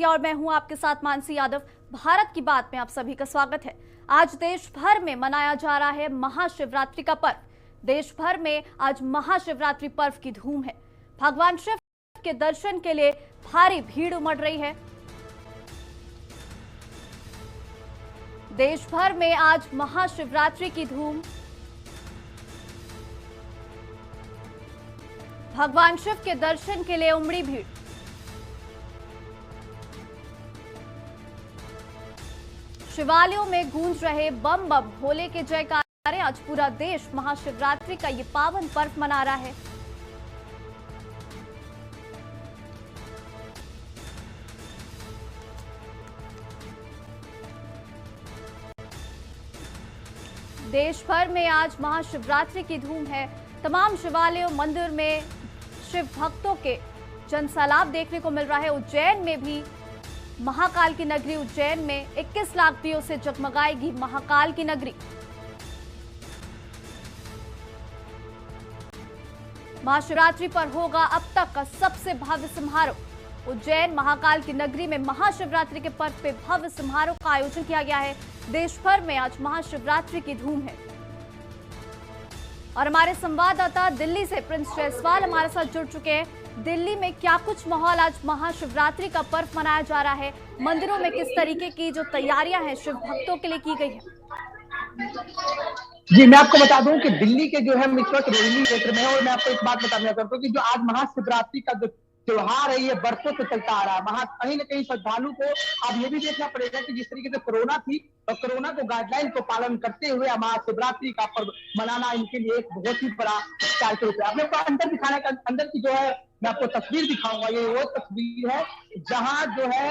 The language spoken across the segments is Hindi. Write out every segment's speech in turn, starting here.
और मैं हूं आपके साथ मानसी यादव। भारत की बात में आप सभी का स्वागत है। आज देश भर में मनाया जा रहा है महाशिवरात्रि का पर्व। देश भर में आज महाशिवरात्रि पर्व की धूम है। भगवान शिव के दर्शन के लिए भारी भीड़ उमड़ रही है। देश भर में आज महाशिवरात्रि की धूम। भगवान शिव के दर्शन के लिए उमड़ी भीड़। शिवालयों में गूंज रहे बम बम भोले के जयकारे। आज पूरा देश महाशिवरात्रि का ये पावन पर्व मना रहा है। देश भर में आज महाशिवरात्रि की धूम है। तमाम शिवालयों मंदिर में शिव भक्तों के जनसैलाब देखने को मिल रहा है। उज्जैन में भी महाकाल की नगरी उज्जैन में 21 लाख दियों से जगमगाएगी महाकाल की नगरी। महाशिवरात्रि पर होगा अब तक का सबसे भव्य समारोह। उज्जैन महाकाल की नगरी में महाशिवरात्रि के पर्व पे भव्य समारोह का आयोजन किया गया है। देश भर में आज महाशिवरात्रि की धूम है। और हमारे संवाददाता दिल्ली से प्रिंस जायसवाल हमारे साथ जुड़ चुके हैं। दिल्ली में क्या कुछ माहौल आज महाशिवरात्रि का पर्व मनाया जा रहा है, मंदिरों में किस तरीके की जो तैयारियां हैं शिव भक्तों के लिए की गई है? जी, मैं आपको बता दूं कि दिल्ली के जो है इस वक्त रोहिणी क्षेत्र में है। और मैं आपको एक बात बताना चाहता हूँ कि जो आज महाशिवरात्रि का जो त्योहार है ये बरसों से चलता आ रहा है। वहां कहीं न कहीं श्रद्धालु को अब ये भी देखना पड़ेगा कि जिस तरीके से कोरोना थी और कोरोना को गाइडलाइन को पालन करते हुए महाशिवरात्रि का पर्व मनाना इनके लिए एक बहुत ही बड़ा चैलेंज है। आपने को अंदर दिखाने का अंदर की जो है मैं आपको तस्वीर दिखाऊंगा। ये वो तस्वीर है जहां जो है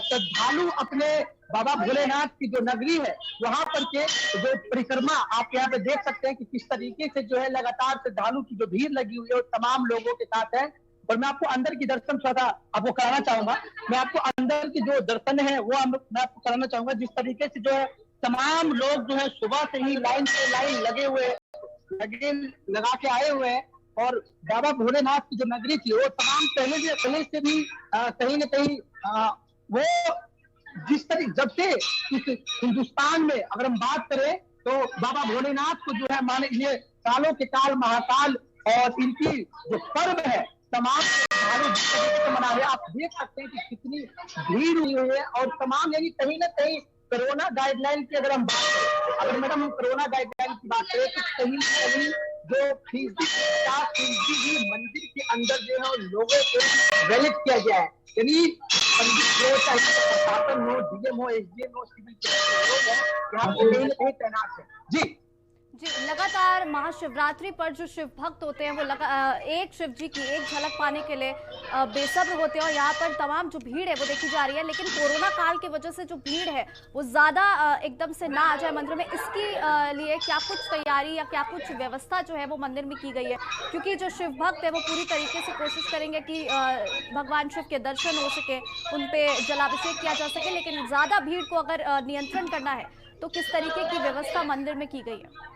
श्रद्धालु अपने बाबा भोलेनाथ की जो नगरी है वहां पर के जो परिक्रमा आप यहाँ पे देख सकते हैं कि किस तरीके से जो है लगातार श्रद्धालु की जो भीड़ लगी हुई है और तमाम लोगों के साथ है। और मैं आपको अंदर की दर्शन थोड़ा आपको कराना चाहूंगा। मैं आपको अंदर की जो दर्शन है वो मैं आपको कराना चाहूंगा। जिस तरीके से जो है तमाम लोग जो है सुबह से ही लाइन पे लाइन लगा के आए हुए हैं। और बाबा भोलेनाथ की जो नगरी थी वो तमाम पहले से भी कहीं न कहीं वो जिस तरीके जब से इस हिंदुस्तान में अगर हम बात करें तो बाबा भोलेनाथ को जो है माने ये कालों के काल महाकाल और इनकी जो पर्व है तमाम मना रहे। आप देख सकते हैं कि कितनी भीड़ हुई है। और तमाम यानी कहीं ना कहीं कोरोना गाइडलाइन की अगर हम बात करें, अगर मैडम हम कोरोना गाइडलाइन की बात करें तो कहीं ना कहीं जो 50% ही मंदिर के अंदर जो है लोगों को वैलिड किया गया है। यानी प्रशासन हो, डीएम हो, एसडीएम हो, सिविल लोग हैं यहाँ पे कहीं ना कहीं तैनात है। जी लगातार महाशिवरात्रि पर जो शिव भक्त होते हैं वो एक शिव जी की एक झलक पाने के लिए बेसब्र होते हैं। और यहाँ पर तमाम जो भीड़ है वो देखी जा रही है। लेकिन कोरोना काल की वजह से जो भीड़ है वो ज्यादा एकदम से ना आ जाए मंदिर में, इसके लिए क्या कुछ तैयारी या क्या कुछ व्यवस्था जो है वो मंदिर में की गई है? क्योंकि जो शिव भक्त है वो पूरी तरीके से कोशिश करेंगे कि भगवान शिव के दर्शन हो सके, उन पे जलाभिषेक किया जा सके। लेकिन ज्यादा भीड़ को अगर नियंत्रण करना है तो किस तरीके की व्यवस्था मंदिर में की गई है?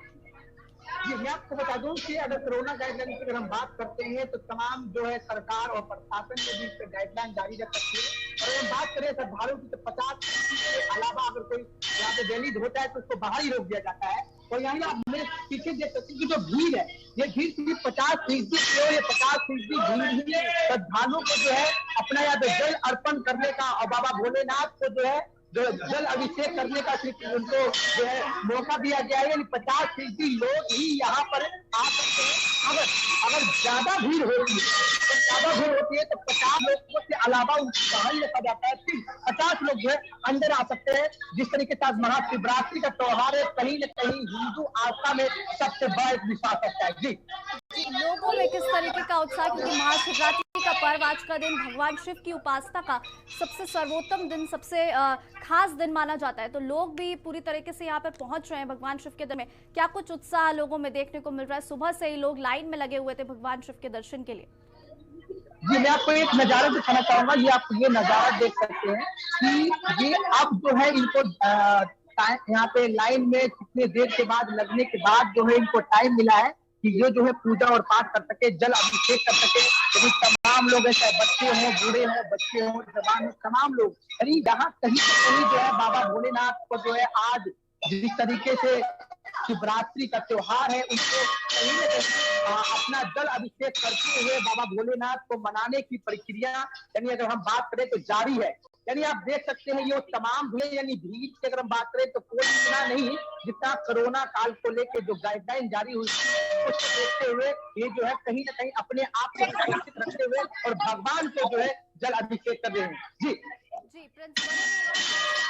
जी, मैं आपको बता दूं कि अगर कोरोना गाइडलाइन की अगर हम बात करते हैं तो तमाम जो है सरकार और प्रशासन ने भी इस पर गाइडलाइन जारी रख रखी है। और अगर हम बात करें श्रद्धालु की तो 50% के अलावा अगर कोई यहाँ पे वैलिड होता है तो उसको बाहर ही रोक दिया जाता है। और यहाँ आप मेरे पीछे देख सकते हैं कि जो भीड़ है ये भीड़ सिर्फ 50% ये 50% भीड़ ही श्रद्धालुओं को जो है अपना यहाँ पे जल अर्पण करने का और बाबा भोलेनाथ को जो है जो जल अभिषेक करने का सिर्फ उनको जो है मौका दिया गया है। यानी 50% लोग ही यहाँ पर आ सकते हैं। अगर ज्यादा भीड़ होती है तो 50 लोगों के अलावा उनको बाहर रखा जाता है। सिर्फ 50 लोग जो है अंदर आ सकते हैं। जिस तरीके से आज महाशिवरात्रि का त्योहार है कहीं न कहीं हिंदू आस्था में सबसे बड़ा एक विश्वास होता है। जी लोगों में किस तरीके का उत्साह, क्योंकि महाशिवरात्रि का पर्व आज का दिन भगवान शिव की उपासना का सबसे सर्वोत्तम दिन, सबसे खास दिन माना जाता है। तो लोग भी पूरी तरीके से यहाँ पे पहुंच रहे हैं भगवान शिव के दर्शन में। क्या कुछ उत्साह लोगों में देखने को मिल रहा है? सुबह से ही लोग लाइन में लगे हुए थे भगवान शिव के दर्शन के लिए। जी, मैं आपको एक नजारा दिखाना चाहूंगा। ये आप ये नजारा देख सकते हैं कि ये अब जो है इनको यहाँ पे लाइन में कितने देर के बाद लगने के बाद जो है इनको टाइम मिला है कि ये जो है पूजा और पाठ कर सके, जल अभिषेक कर सके। यानी तमाम लोग हैं, चाहे बच्चे हों, बूढ़े हों, बच्चे हों, जवान हों, तमाम लोग, यानी यहाँ कहीं न कहीं जो है बाबा भोलेनाथ को जो है आज जिस तरीके से शिवरात्रि का त्योहार है, उनको कहीं न कहीं अपना जल अभिषेक करते हुए बाबा भोलेनाथ को मनाने की प्रक्रिया, यानी अगर हम बात करें तो जारी है। यानी आप देख सकते हैं ये तमाम भीड़, यानी भीड़ की अगर हम बात करें तो कोई इतना नहीं जितना कोरोना काल को लेकर जो गाइडलाइन जारी हुई उसको देखते हुए ये जो है कहीं ना कहीं अपने आप को सुरक्षित रखते हुए और भगवान को जो है जल अभिषेक कर रहे हैं। जी प्रिंस,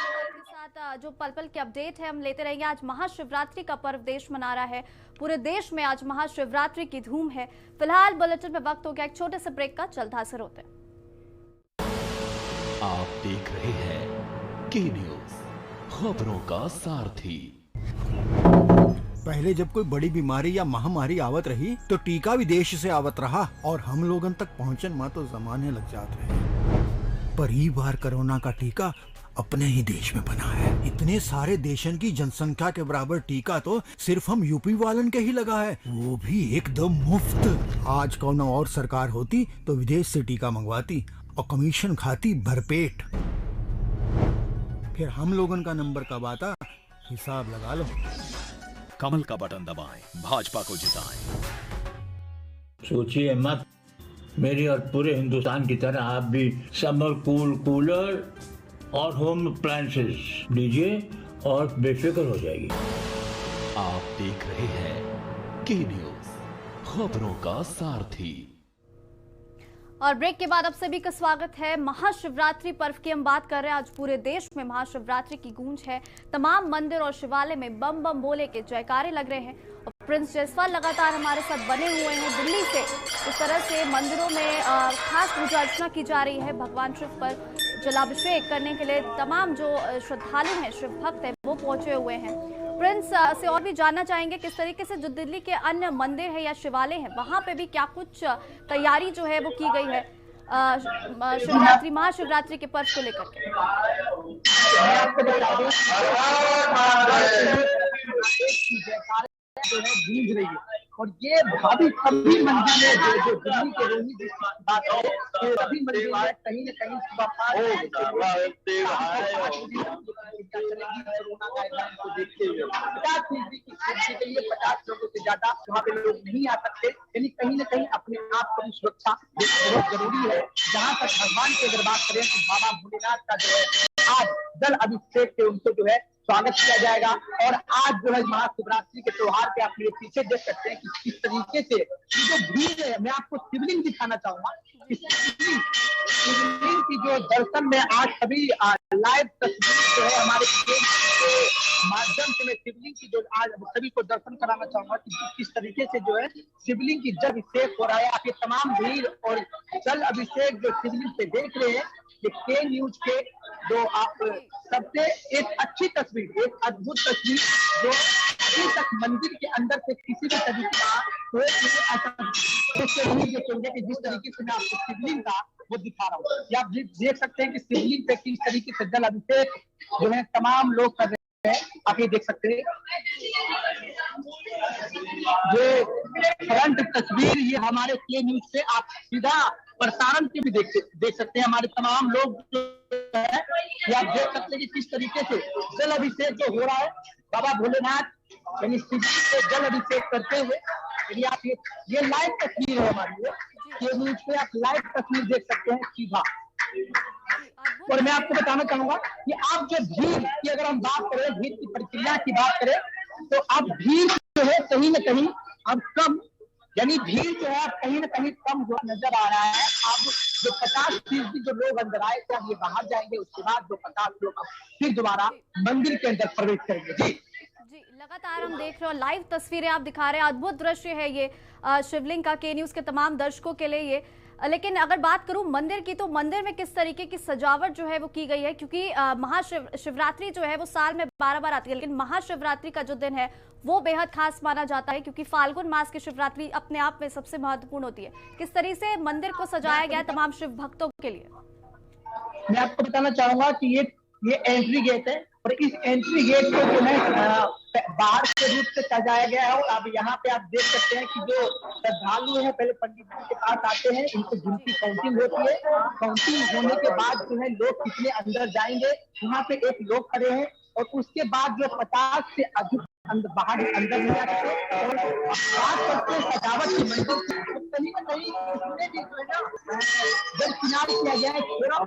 आपके साथ जो पल पल की अपडेट है हम लेते रहेंगे। आज महाशिवरात्रि का पर्व देश मना रहा है, पूरे देश में आज महाशिवरात्रि की धूम है। फिलहाल बुलेटिन में वक्त हो गया एक छोटे से ब्रेक का, जल्द हाजिर होते हैं। आप देख रहे हैं के न्यूज, खबरों का सारथी। पहले जब कोई बड़ी बीमारी या महामारी आवत रही तो टीका विदेश से आवत रहा और हम लोगन तक पहुंचन में तो जमाने लग जात रहे। पर ई बार कोरोना का टीका अपने ही देश में बना है। इतने सारे देशन की जनसंख्या के बराबर टीका तो सिर्फ हम यूपी वालन के ही लगा है, वो भी एकदम मुफ्त। आज कौन और सरकार होती तो विदेश से टीका मंगवाती और कमीशन खाती भरपेट। फिर हम लोगन का नंबर कब आता, हिसाब लगा लो। कमल का बटन दबाएं, भाजपा को जिताएं। सोचिए मत, मेरी और पूरे हिंदुस्तान की तरह आप भी समर कूलर और होम अप्लायंसेस लीजिए और बेफिक्र हो जाइए। आप देख रहे हैं के न्यूज, खबरों का सारथी। और ब्रेक के बाद आप सभी का स्वागत है। महाशिवरात्रि पर्व की हम बात कर रहे हैं। आज पूरे देश में महाशिवरात्रि की गूंज है। तमाम मंदिर और शिवालय में बम बम बोले के जयकारे लग रहे हैं और प्रिंस जयसवाल लगातार हमारे साथ बने हुए हैं दिल्ली से। इस तरह से मंदिरों में खास पूजा अर्चना की जा रही है। भगवान शिव पर जलाभिषेक करने के लिए तमाम जो श्रद्धालु हैं, शिव भक्त हैं, वो पहुंचे हुए हैं। प्रिंस से और भी जानना चाहेंगे किस तरीके से जो दिल्ली के अन्य मंदिर है या शिवालय हैं, वहां पे भी क्या कुछ तैयारी जो है वो की गई है शिवरात्रि महाशिवरात्रि के पर्व को लेकर के। जो है गूंज रही है और ये भाभी सभी मंदिर में जो दिल्ली के रोहिणी की बात है, ये सभी मंदिर में कहीं न कहीं कोरोना गाइडलाइन को देखते हुए 50 फीसदी की छुट्टी के लिए 50 लोगों से ज्यादा वहाँ पे लोग नहीं आ सकते। यानी कहीं न कहीं अपने आप को सुरक्षा बहुत जरूरी है। जहाँ तक भगवान की अगर बात करें तो बाबा भोलेनाथ का जो है आज जल अभिषेक से उनको जो है स्वागत किया जाएगा। और आज जो है महाशिवरात्रि के त्योहार के आप ये पीछे देख सकते हैं कि किस तरीके से जो भीड़ है, मैं आपको शिवलिंग दिखाना चाहूंगा। शिवलिंग की जो दर्शन में आज सभी लाइव तस्वीर जो है हमारे पेज के माध्यम से मैं शिवलिंग की जो आज सभी को दर्शन कराना चाहूंगा कि किस तरीके से जो है शिवलिंग की जल अभिषेक हो रहा है। आपके तमाम भीड़ और जल अभिषेक जो शिवलिंग से देख रहे हैं, ये के न्यूज के जो आप सबसे एक अच्छी तस्वीर, एक अद्भुत तस्वीर जो अभी तक मंदिर के अंदर से किसी भी तरीके का कोई ऐसा नहीं देखेंगे कि जिस तरीके से मैं आपको शिवलिंग का वो दिखा रहा हूँ। या आप देख सकते हैं कि शिवलिंग पे किस तरीके से जल अभिषेक जो है तमाम लोग कर रहे हैं। आप ये देख सकते हैं जो फ्रंट तस्वीर, ये हमारे के न्यूज से आप सीधा प्रसारण के भी देख सकते हैं। हमारे तमाम लोग जो है ये आप देख सकते हैं कि किस तरीके से जल अभिषेक जो हो रहा है बाबा भोलेनाथ यानी शिव से जल अभिषेक करते हुए। यदि आप ये लाइव तस्वीर है हमारी, ये न्यूज पे आप लाइव तस्वीर देख सकते हैं सीधा। और मैं आपको बताना चाहूंगा कि आप जो भीड़ की अगर हम बात करें, भीड़ की प्रक्रिया की बात करें, तो अब भीड़ जो है कहीं न कहीं अब कम, यानी भीड़ जो है कहीं न कहीं कम हुआ नजर आ रहा है। अब जो 50% जो लोग अंदर आए थे अब ये बाहर जाएंगे, उसके बाद जो 50 लोग फिर दोबारा मंदिर के अंदर प्रवेश करेंगे। जी लगातार हम देख रहे हो, लाइव तस्वीरें आप दिखा रहे हैं। अद्भुत दृश्य है ये शिवलिंग का के न्यूज के तमाम दर्शकों के लिए ये। लेकिन अगर बात करूं मंदिर की, तो मंदिर में किस तरीके की सजावट जो है वो की गई है, क्योंकि महाशिवरात्रि जो है वो साल में 12 बार आती है, लेकिन महाशिवरात्रि का जो दिन है वो बेहद खास माना जाता है क्योंकि फाल्गुन मास की शिवरात्रि अपने आप में सबसे महत्वपूर्ण होती है। किस तरीके से मंदिर को सजाया गया है तमाम शिव भक्तों के लिए? मैं आपको बताना चाहूंगा कि ये एंट्री गेट है और इस एंट्री गेट को जो है बाहर के रूप से सजाया गया है। और अब यहाँ पे आप देख सकते हैं कि जो श्रद्धालु हैं पहले पंडित जी के पास आते हैं, इनको गिनती काउंटिंग होती है। काउंटिंग होने के बाद जो है लोग कितने अंदर जाएंगे, यहाँ पे एक लोग खड़े हैं और उसके बाद जो 50 से अधिक बाहर अंदर नहीं आ सकते। और बात करते हैं सजावट की मंदिर की, कहीं ना कहीं इसमें भी जो है ना दरकिनार किया गया है। यहाँ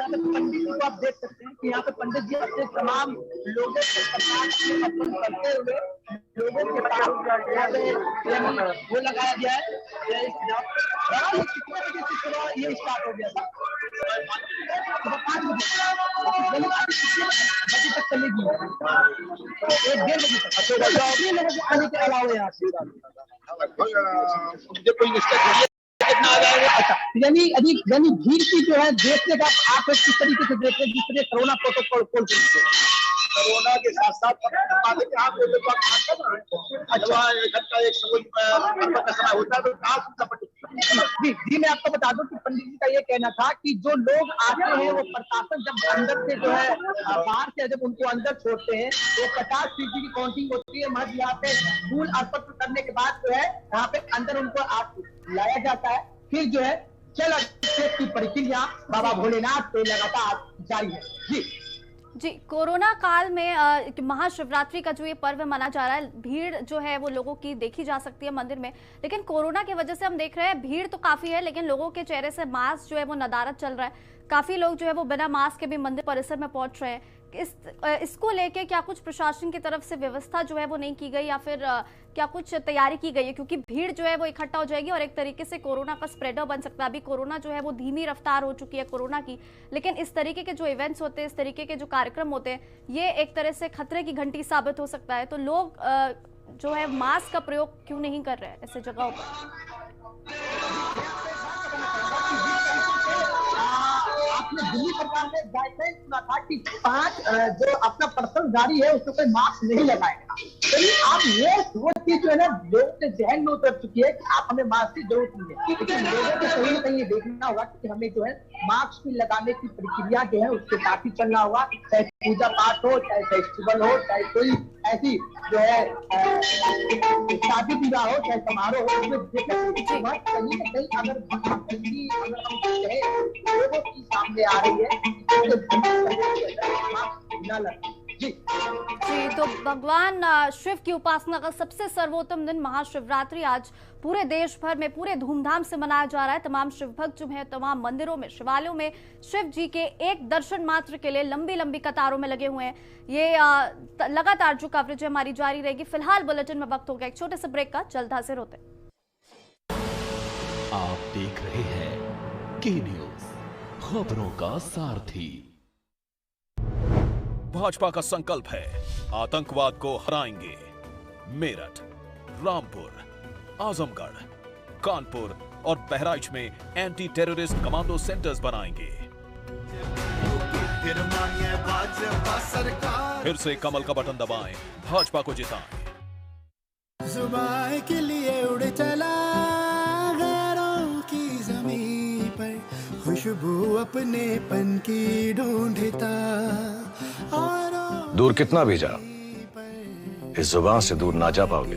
पे पंडित जी को आप देख सकते हैं कि यहाँ पे पंडित जी अपने तमाम लोगों के प्रसाद अर्पण करते हुए लोगों के पास वो लगाया गया है। कितने बजे से ये स्टार्ट हो गया था? 5 बजे तक चलेगी, 1-1.5 बजे तक आने के अलावा यहाँ से मुझे कोई निश्चित कितना आ जाएगा। अच्छा, यानी भीड़ की जो है देखने का आप किस तरीके से देखते हैं, जिस तरह कोरोना प्रोटोकॉल कोरोना के साथ साथ जी मैं आपको बता दूं कि पंडित जी का ये कहना था कि जो लोग आते हैं वो प्रशासन जब अंदर से जो है बाहर से जब उनको अंदर छोड़ते हैं तो 50 फीसदी की काउंटिंग होती है। महज यहाँ पे फूल अर्पण करने के बाद जो है यहाँ पे अंदर उनको लाया जाता है। फिर जो है चल की प्रक्रिया बाबा भोलेनाथ पे लगातार जारी है। जी, कोरोना काल में महाशिवरात्रि का जो ये पर्व मनाया जा रहा है, भीड़ जो है वो लोगों की देखी जा सकती है मंदिर में, लेकिन कोरोना की वजह से हम देख रहे हैं भीड़ तो काफी है लेकिन लोगों के चेहरे से मास्क जो है वो नदारद चल रहा है। काफी लोग जो है वो बिना मास्क के भी मंदिर परिसर में पहुंच रहे हैं। इसको लेके क्या कुछ प्रशासन की तरफ से व्यवस्था जो है वो नहीं की गई या फिर क्या कुछ तैयारी की गई है, क्योंकि भीड़ जो है वो इकट्ठा हो जाएगी और एक तरीके से कोरोना का स्प्रेडर बन सकता है। अभी कोरोना जो है वो धीमी रफ्तार हो चुकी है कोरोना की, लेकिन इस तरीके के जो इवेंट्स होते हैं, इस तरीके के जो कार्यक्रम होते हैं, ये एक तरह से खतरे की घंटी साबित हो सकता है। तो लोग जो है मास्क का प्रयोग क्यों नहीं कर रहे हैं ऐसे जगहों पर? आपने दिल्ली सरकार ने गाइडलाइन सुना था कि 5 जो अपना पर्सनल गाड़ी है उसको कोई मास्क नहीं लगाएगा। तो आप वो चीज जो है ना लोगों के जहन में उतर चुकी है कि आप हमें मास्क की जरूरत नहीं है, लेकिन लोगों को कहीं ना कहीं ये देखना होगा कि हमें जो है मास्क लगाने की प्रक्रिया जो है उसके साथ ही चलना होगा। चाहे पूजा पाठ हो, चाहे फेस्टिवल हो, चाहे कोई ऐसी जो है शादी विवाह हो, चाहे समारोह हो, कहीं ना कहीं अगर हम लोगों की सामने आ रही है जी। तो भगवान शिव की उपासना का सबसे सर्वोत्तम दिन महाशिवरात्रि आज पूरे देश भर में पूरे धूमधाम से मनाया जा रहा है। तमाम शिव भक्त जो हैं तमाम मंदिरों में, शिवालयों में शिव जी के एक दर्शन मात्र के लिए लंबी लंबी कतारों में लगे हुए हैं। ये लगातार जो कवरेज है हमारी जारी रहेगी। फिलहाल बुलेटिन में वक्त हो गया एक छोटे से ब्रेक का, जल्द हाजिर होते। आप देख रहे हैं के न्यूज, खबरों का सारथी। भाजपा का संकल्प है आतंकवाद को हराएंगे। मेरठ, रामपुर, आजमगढ़, कानपुर और बहराइच में एंटी टेररिस्ट कमांडो सेंटर्स बनाएंगे। फिर से कमल का बटन दबाएं, भाजपा को जिताएं। जुबान के लिए उड़ चला गैरों की जमीन पर, खुशबू अपने पन की ढूंढता। दूर कितना भी जा, इस जुबान से दूर ना जा पाओगे।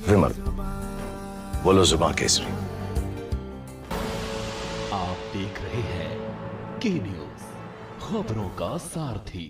विमल, बोलो जुबान केसरी। आप देख रहे हैं के न्यूज, खबरों का सारथी।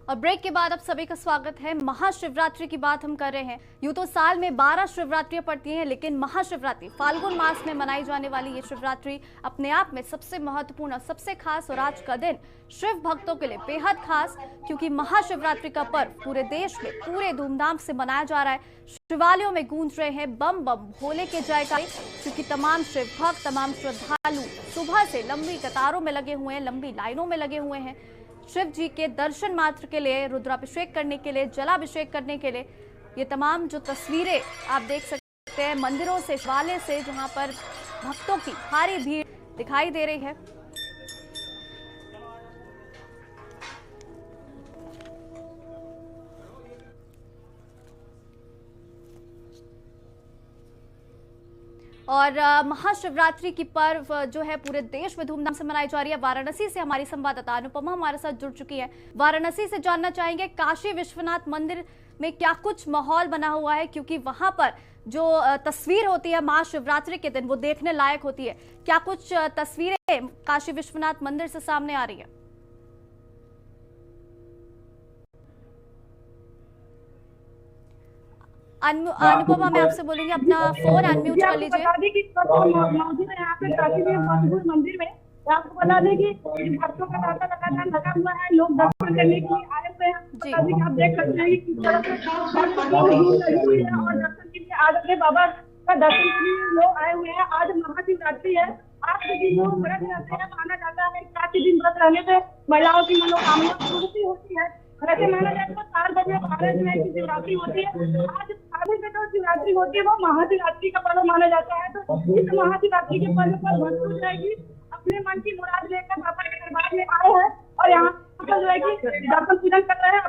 और ब्रेक के बाद आप सभी का स्वागत है। महाशिवरात्रि की बात हम कर रहे हैं। यूं तो साल में 12 शिवरात्रियां पड़ती हैं, लेकिन महाशिवरात्रि फाल्गुन मास में मनाई जाने वाली ये शिवरात्रि अपने आप में सबसे महत्वपूर्ण और सबसे खास, और आज का दिन शिव भक्तों के लिए बेहद खास, क्योंकि महाशिवरात्रि का पर्व पूरे देश में पूरे धूमधाम से मनाया जा रहा है। शिवालयों में गूंज रहे हैं बम बम भोले के जयकारे, क्योंकि तमाम शिव भक्त, तमाम श्रद्धालु सुबह से लंबी कतारों में लगे हुए हैं, लंबी लाइनों में लगे हुए हैं शिव जी के दर्शन मात्र के लिए, रुद्राभिषेक करने के लिए, जलाभिषेक करने के लिए। ये तमाम जो तस्वीरें आप देख सकते हैं मंदिरों से, शिवालय से, जहां पर भक्तों की भारी भीड़ दिखाई दे रही है। और महाशिवरात्रि की पर्व जो है पूरे देश में धूमधाम से मनाई जा रही है। वाराणसी से हमारी संवाददाता अनुपमा हमारे साथ जुड़ चुकी है। वाराणसी से जानना चाहेंगे काशी विश्वनाथ मंदिर में क्या कुछ माहौल बना हुआ है, क्योंकि वहां पर जो तस्वीर होती है महाशिवरात्रि के दिन वो देखने लायक होती है। क्या कुछ तस्वीरें काशी विश्वनाथ मंदिर से सामने आ रही है? अनुपमा, मैं आपसे बोलूंगी अपना फोन अनम्यूट कर लीजिए। मौजूद है यहाँ पे काशी विश्वनाथ मंदिर में। आपको बता दें कि भक्तों का तांता लगातार लगा हुआ है, लोग दर्शन करने के लिए आए हुए हैं। आप देख सकते हैं कि किस तरह से लगी हुई है और दर्शन के लिए आज अपने बाबा का दर्शन के लिए लोग आए हुए हैं। आज महाशिवरात्रि है, आज के दिन लोग व्रत रहते हैं। माना जाता है काफी दिन व्रत रहने से महिलाओं की मनोकामना पूरी होती है। वैसे माना जाए तो 4 बजे 12 जो है शिवरात्रि होती है। आज आधे से जो शिवरात्रि होती है वो महाशिवरात्रि का पर्व माना जाता है। तो इस महाशिवरात्रि के पर्व पर भक्त जो है कि अपने मन की मुराद लेकर बाबा के दरबार में आए हैं और यहाँ पर जो है कि दर्शन पूजन कर रहे हैं।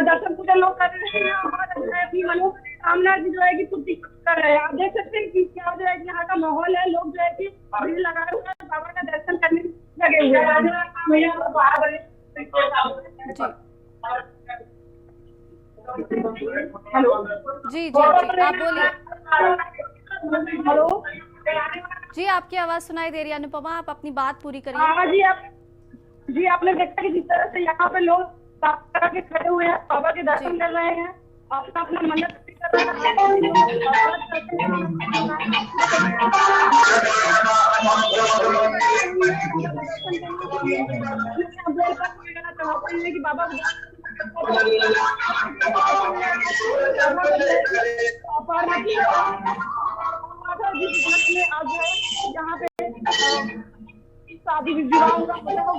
दर्शन पूजन लोग कर रहे हैं और अपनी मनोकामना जो है कि पूर्ति कर रहे हैं। आप देख सकते हैं कि क्या जो है कि यहाँ का माहौल है। लोग जो है कि भीड़ लगाए हुए हैं, बाबा का दर्शन करने लगे हुए हैं। हेलो जी जी जी, आप बोलिए। हेलो जी, आपकी आवाज सुनाई दे रही है अनुपमा, आप अपनी बात पूरी करिए। हाँ जी, आपने देखा कि जिस तरह से यहाँ पे लोग के खड़े हुए हैं, बाबा के दर्शन कर रहे हैं, अपना अपना मन्नत कर रहे हैं कि बाबा यहाँ पे शादी विवाह मनाया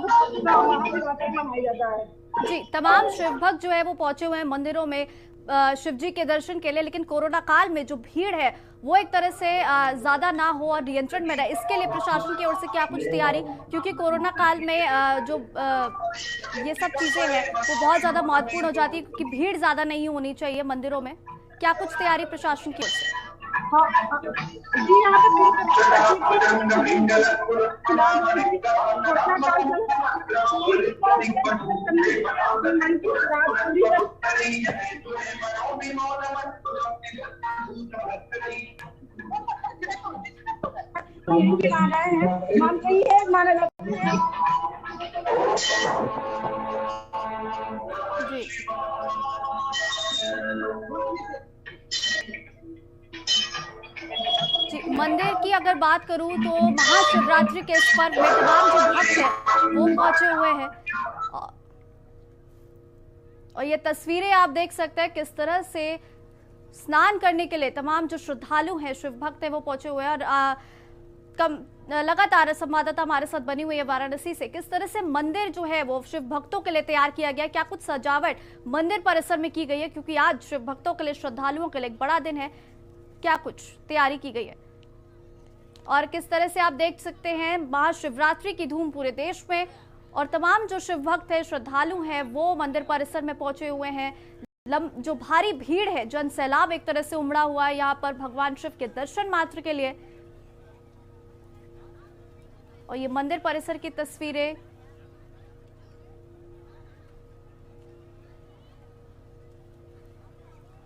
जाता है। जी, तमाम शिव भक्त जो है वो पहुंचे हुए हैं मंदिरों में शिव जी के दर्शन के लिए, लेकिन कोरोना काल में जो भीड़ है वो एक तरह से ज्यादा ना हो और नियंत्रण में रहे, इसके लिए प्रशासन की ओर से क्या कुछ तैयारी, क्योंकि कोरोना काल में जो ये सब चीजें हैं वो बहुत ज्यादा महत्वपूर्ण हो जाती है, क्योंकि भीड़ ज्यादा नहीं होनी चाहिए मंदिरों में। क्या कुछ तैयारी प्रशासन की ओर से? जी, यहाँ माना जाता है। जी, मंदिर की अगर बात करूं तो महाशिवरात्रि के इस पर्व में तमाम जो भक्त हैं वो पहुंचे हुए हैं और ये तस्वीरें आप देख सकते हैं किस तरह से स्नान करने के लिए तमाम जो श्रद्धालु हैं, शिव भक्त हैं, वो पहुंचे हुए हैं। और लगातार संवाददाता हमारे साथ बनी हुई है वाराणसी से, किस तरह से मंदिर जो है वो शिव भक्तों के लिए तैयार किया गया, क्या कुछ सजावट मंदिर परिसर में की गई है, क्योंकि आज शिव भक्तों के लिए, श्रद्धालुओं के लिए एक बड़ा दिन है, क्या कुछ तैयारी की गई है? और किस तरह से आप देख सकते हैं महाशिवरात्रि की धूम पूरे देश में और तमाम जो शिव भक्त हैं, श्रद्धालु हैं, वो मंदिर परिसर में पहुंचे हुए हैं। जो भारी भीड़ है, जन सैलाब एक तरह से उमड़ा हुआ है यहाँ पर भगवान शिव के दर्शन मात्र के लिए। और ये मंदिर परिसर की तस्वीरें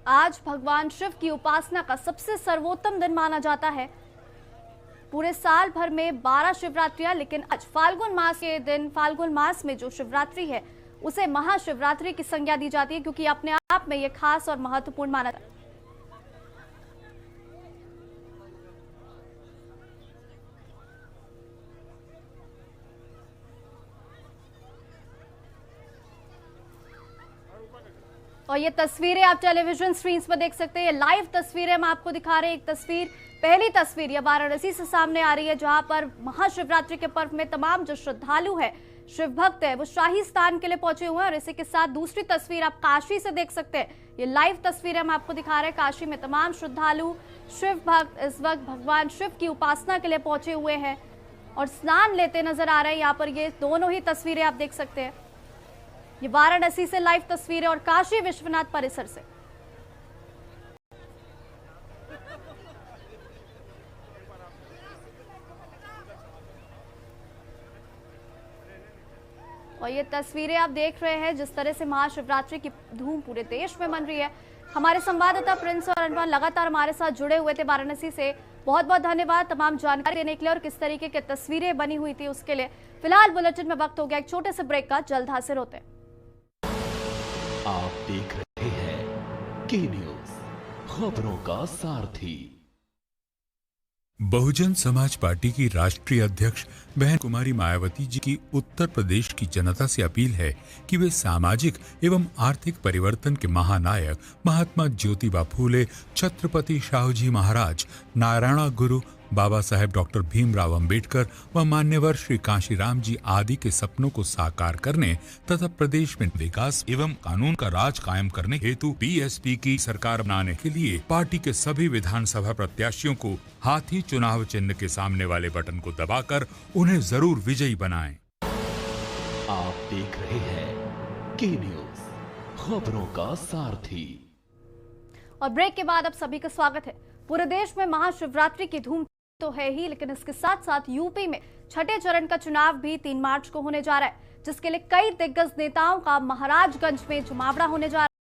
आज भगवान शिव की उपासना का सबसे सर्वोत्तम दिन माना जाता है। पूरे साल भर में 12 शिवरात्रियां, लेकिन आज फाल्गुन मास के दिन, फाल्गुन मास में जो शिवरात्रि है उसे महाशिवरात्रि की संज्ञा दी जाती है, क्योंकि अपने आप में यह खास और महत्वपूर्ण माना जाता है। और ये तस्वीरें आप टेलीविजन स्क्रीन पर देख सकते हैं, ये लाइव तस्वीरें हम आपको दिखा रहे हैं। एक तस्वीर, पहली तस्वीर ये वाराणसी से सामने आ रही है, जहां पर महाशिवरात्रि के पर्व में तमाम जो श्रद्धालु है, शिव भक्त है, वो शाही स्नान के लिए पहुंचे हुए हैं। और इसी के साथ दूसरी तस्वीर आप काशी से देख सकते हैं, ये लाइव तस्वीरें हम आपको दिखा रहे हैं। काशी में तमाम श्रद्धालु शिव भक्त इस वक्त भगवान शिव की उपासना के लिए पहुंचे हुए हैं और स्नान लेते नजर आ रहे हैं। यहाँ पर ये दोनों ही तस्वीरें आप देख सकते हैं, ये वाराणसी से लाइव तस्वीरें और काशी विश्वनाथ परिसर से। और ये तस्वीरें आप देख रहे हैं जिस तरह से महाशिवरात्रि की धूम पूरे देश में मन रही है। हमारे संवाददाता प्रिंस और अनवर लगातार हमारे साथ जुड़े हुए थे वाराणसी से। बहुत बहुत धन्यवाद तमाम जानकारी देने के लिए और किस तरीके की तस्वीरें बनी हुई थी उसके लिए। फिलहाल बुलेटिन में वक्त हो गया एक छोटे से ब्रेक का, जल्द हाजिर होते हैं। आप देख रहे हैं के न्यूज, खबरों का सारथी। बहुजन समाज पार्टी की राष्ट्रीय अध्यक्ष बहन कुमारी मायावती जी की उत्तर प्रदेश की जनता से अपील है कि वे सामाजिक एवं आर्थिक परिवर्तन के महानायक महात्मा ज्योतिबा फूले, छत्रपति शाहूजी महाराज, नारायण गुरु, बाबा साहेब डॉक्टर भीमराव अंबेडकर व मान्यवर श्री कांशीराम जी आदि के सपनों को साकार करने तथा प्रदेश में विकास एवं कानून का राज कायम करने हेतु बीएसपी की सरकार बनाने के लिए पार्टी के सभी विधानसभा प्रत्याशियों को हाथी चुनाव चिन्ह के सामने वाले बटन को दबाकर उन्हें जरूर विजयी बनाएं। आप देख रहे हैं के न्यूज, खबरों का सारथी। और ब्रेक के बाद आप सभी का स्वागत है। पूरे देश में महाशिवरात्रि की धूम तो है ही, लेकिन इसके साथ साथ यूपी में छठे चरण का चुनाव भी 3 मार्च को होने जा रहा है, जिसके लिए कई दिग्गज नेताओं का महाराजगंज में जमावड़ा होने जा रहा है।